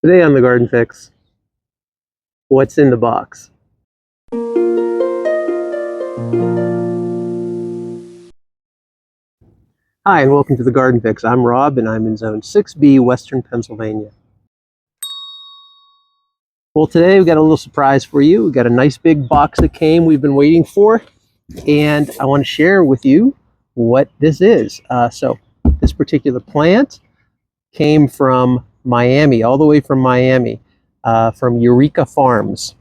Today on the Garden Fix, what's in the box? Hi, and welcome to the Garden Fix. I'm Rob, and I'm in Zone 6B, Western Pennsylvania. Well, today we've got a little surprise for you. We've got a nice big box that came we've been waiting for, and I want to share with you what this is. So this particular plant came from Miami, all the way from Miami, from Eureka Farms.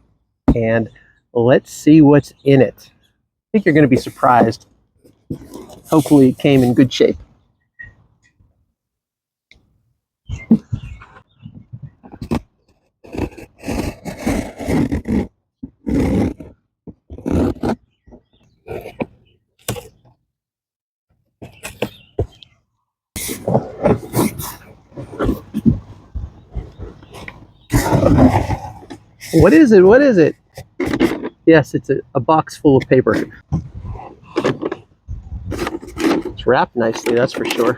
And let's see what's in it. I think you're going to be surprised. Hopefully it came in good shape. What is it? What is it? Yes, it's a box full of paper. It's wrapped nicely, that's for sure.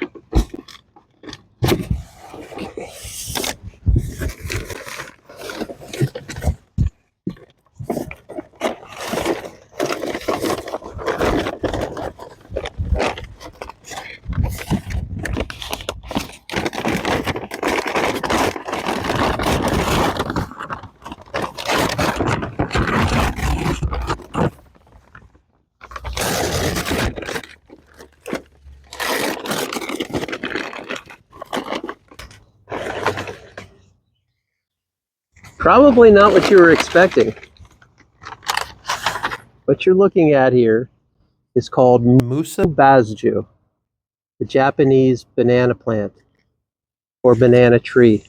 Probably not what you were expecting. What you're looking at here is called Musabasju, the Japanese banana plant or banana tree.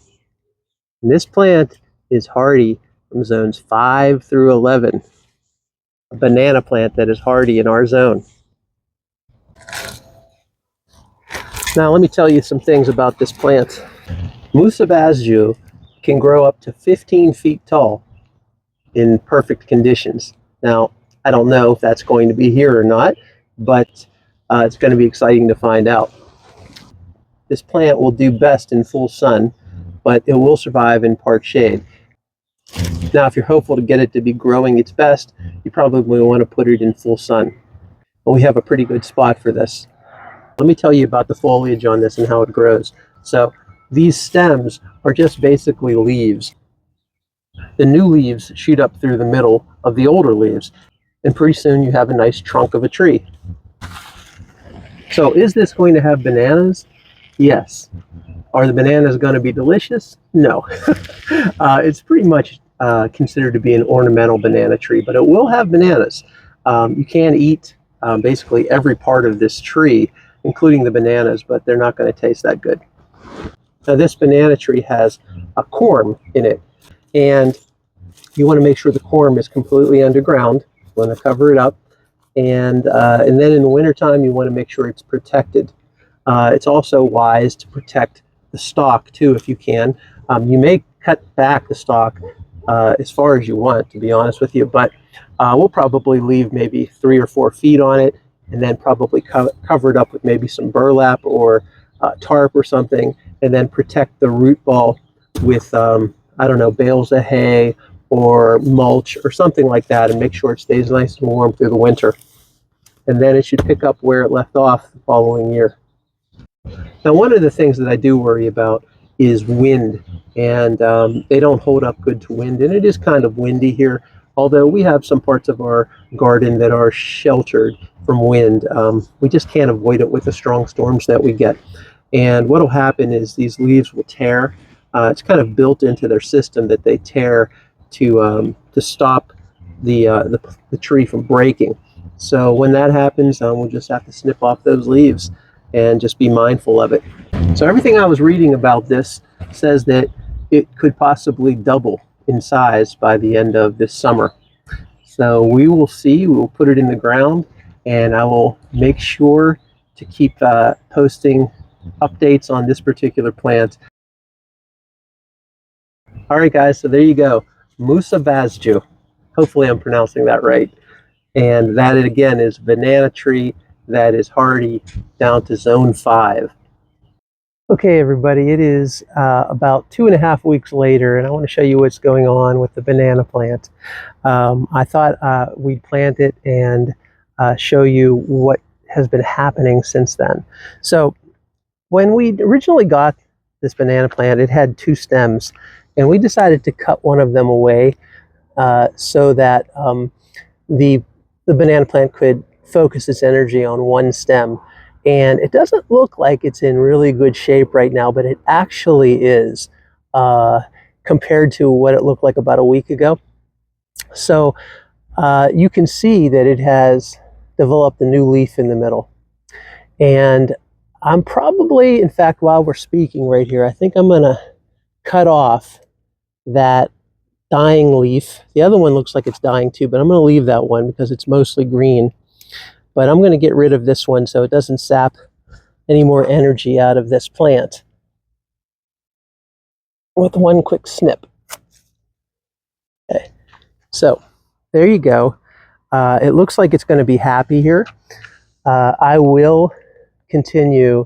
And this plant is hardy from zones 5 through 11. A banana plant that is hardy in our zone. Now let me tell you some things about this plant. Musabasju can grow up to 15 feet tall in perfect conditions. Now, I don't know if that's going to be here or not, but it's going to be exciting to find out. This plant will do best in full sun, but it will survive in part shade. Now, if you're hopeful to get it to be growing its best, you probably want to put it in full sun. But we have a pretty good spot for this. Let me tell you about the foliage on this and how it grows. So these stems are just basically leaves. The new leaves shoot up through the middle of the older leaves, and pretty soon you have a nice trunk of a tree. So is this going to have bananas? Yes. Are the bananas going to be delicious? No. It's pretty much considered to be an ornamental banana tree, but it will have bananas. You can eat basically every part of this tree, including the bananas, but they're not going to taste that good. Now this banana tree has a corm in it, and you want to make sure the corm is completely underground. You want to cover it up, and then in the wintertime you want to make sure it's protected. It's also wise to protect the stalk too if you can. You may cut back the stalk as far as you want, to be honest with you, but we'll probably leave maybe 3 or 4 feet on it, and then probably cover it up with maybe some burlap or tarp or something, and then protect the root ball with I don't know, bales of hay or mulch or something like that, and make sure it stays nice and warm through the winter. And then it should pick up where it left off the following year. Now, one of the things that I do worry about is wind, and they don't hold up good to wind, and it is kind of windy here, although we have some parts of our garden that are sheltered from wind. We just can't avoid it with the strong storms that we get. And what will happen is these leaves will tear. It's kind of built into their system that they tear to stop the tree from breaking. So when that happens, we'll just have to snip off those leaves and just be mindful of it. So everything I was reading about this says that it could possibly double in size by the end of this summer. So we will see. We will put it in the ground, and I will make sure to keep posting updates on this particular plant. All right, guys, so there you go. Musabasju. Hopefully I'm pronouncing that right. And that, again, is banana tree that is hardy down to zone 5. Okay, everybody, it is about 2.5 weeks later, and I want to show you what's going on with the banana plant. I thought we'd plant it and show you what has been happening since then. So when we originally got this banana plant, it had 2 stems, and we decided to cut one of them away so that the banana plant could focus its energy on one stem. And it doesn't look like it's in really good shape right now, but it actually is compared to what it looked like about a week ago. So you can see that it has developed a new leaf in the middle. And I'm probably, in fact, while we're speaking right here, I think I'm going to cut off that dying leaf. The other one looks like it's dying too, but I'm going to leave that one because it's mostly green. But I'm going to get rid of this one so it doesn't sap any more energy out of this plant with one quick snip. Okay, so there you go. It looks like it's going to be happy here. I will continue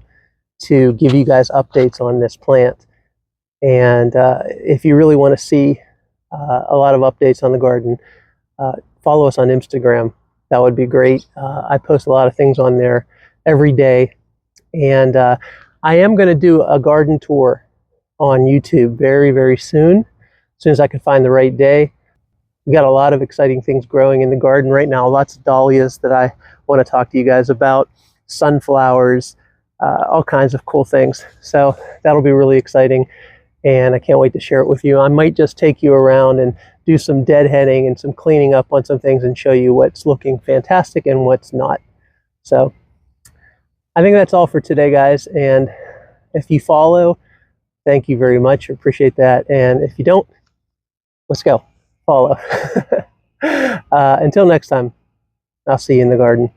to give you guys updates on this plant. And if you really want to see a lot of updates on the garden, follow us on Instagram. That would be great. I post a lot of things on there every day. And I am going to do a garden tour on YouTube very, very soon, as soon as I can find the right day. We got a lot of exciting things growing in the garden right now. Lots of dahlias that I want to talk to you guys about, sunflowers, all kinds of cool things. So that'll be really exciting, and I can't wait to share it with you. I might just take you around and do some deadheading and some cleaning up on some things and show you what's looking fantastic and what's not. So I think that's all for today, guys. And if you follow, thank you very much. I appreciate that. And if you don't, let's go. Follow. Until next time, I'll see you in the garden.